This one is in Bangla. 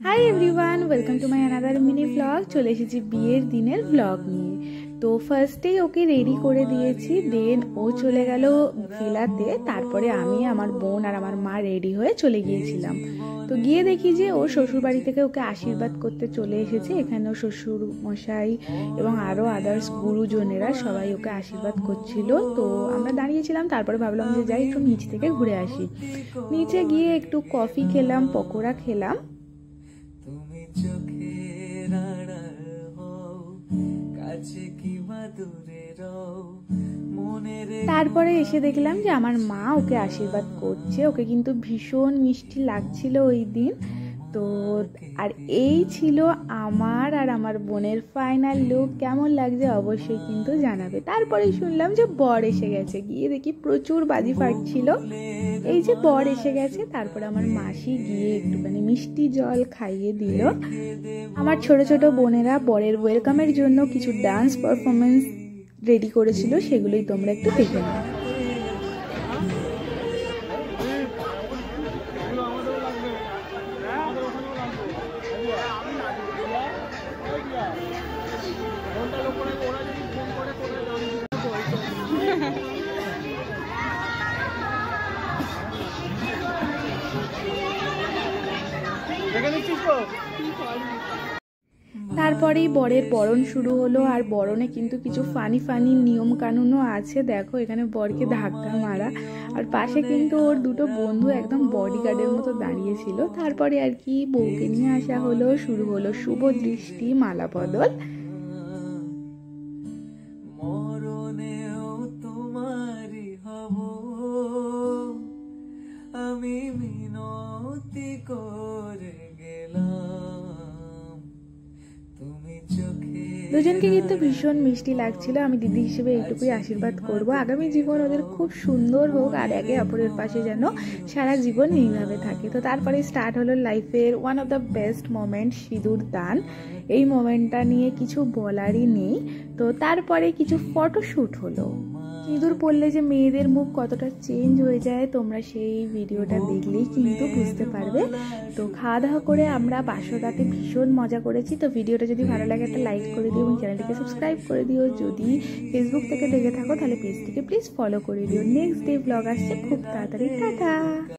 Hi everyone, welcome to my another mini blog. চলে এসেছি বিয়ের দিনের ব্লগ নিয়ে। তো ফার্স্টেই ওকে রেডি করে দিয়েছি, দেন ও চলে গেল ভিলাতে। তারপরে আমি, আমার বোন আর আমার মা রেডি হয়ে চলে গিয়েছিলাম। তো গিয়ে দেখি যে ও শ্বশুর বাড়ি থেকে ওকে আশীর্বাদ করতে চলে এসেছে। এখানেও শ্বশুর মশাই এবং আরও আদার্স গুরুজনেরা সবাই ওকে আশীর্বাদ করছিল। তো আমরা দাঁড়িয়েছিলাম, তারপরে ভাবলাম যে যাই একটু নিচ থেকে ঘুরে আসি। নিচে গিয়ে একটু কফি খেলাম, পকোড়া খেলাম। তুমি চোখের আড়াল হও, কাছে কিংবা দূরে রও, মনের তারপরে এসে দেখলাম যে আমার মা ওকে আশীর্বাদ করছে। ওকে কিন্তু ভীষণ মিষ্টি লাগছিল ওই দিন। তো আর এই ছিল আমার আর আমার বোনের ফাইনাল লুক। কেমন লাগছে অবশ্যই কিন্তু জানাবে। তারপরে শুনলাম যে বর এসে গেছে, গিয়ে দেখি প্রচুর বাজি ফাটছিল। এই যে বর এসে গেছে, তারপরে আমার মাসি গিয়ে একটুখানি মিষ্টি জল খাইয়ে দিল। আমার ছোট ছোট বোনেরা বরের ওয়েলকামের জন্য কিছু ডান্স পারফরমেন্স রেডি করেছিল, সেগুলোই তোমরা একটু দেখে নাও। তারপরেই বরের বরণ শুরু হলো। আর বরণে কিন্তু কিছু ফানি ফানি নিয়ম কানুনও আছে। দেখো এখানে বরকে ধাক্কা মারা, আর পাশে কিন্তু ওর দুটো বন্ধু একদম বডিগার্ডের মতো দাঁড়িয়েছিল। তারপরে আর কি বউকে নিয়ে আসা হলো, শুরু হলো শুভ দৃষ্টি, মালা বদল। মরণেও তোমারই হব, আমি মিনতি করে গেলাম, তুমি চোখে। দুজনকে কিন্তু ভীষণ মিষ্টি লাগছিল। আমি দিদি হিসেবে এইটুকুই আশীর্বাদ করব, আগামী জীবন ওদের খুব সুন্দর হোক আর একে অপরের পাশে যেন সারা জীবন এইভাবে থাকে। তো তারপরে স্টার্ট হলো লাইফের one of the best moment, সিঁদুর দান। এই মোমেন্টটা নিয়ে কিছু বলারই নেই। তো তারপরে কিছু ফটোশ্যুট হলো। সিঁদুর পরলে যে মেয়েদের মুখ কতটা চেঞ্জ হয়ে যায়, তোমরা সেই ভিডিওটা দেখলেই কিন্তু বুঝতে পারবে। তো খাওয়া দাওয়া করে আমরা বাসরাতে ভীষণ মজা করেছি। তো ভিডিওটা যদি ভালো লাগে একটা লাইক করে দিও এবং চ্যানেলটিকে সাবস্ক্রাইব করে দিও। যদি ফেসবুক থেকে দেখে থাকো তাহলে পেজটিকে প্লিজ ফলো করে দিও। নেক্সট ডে ব্লগ আসছে খুব তাড়াতাড়ি। টাটা।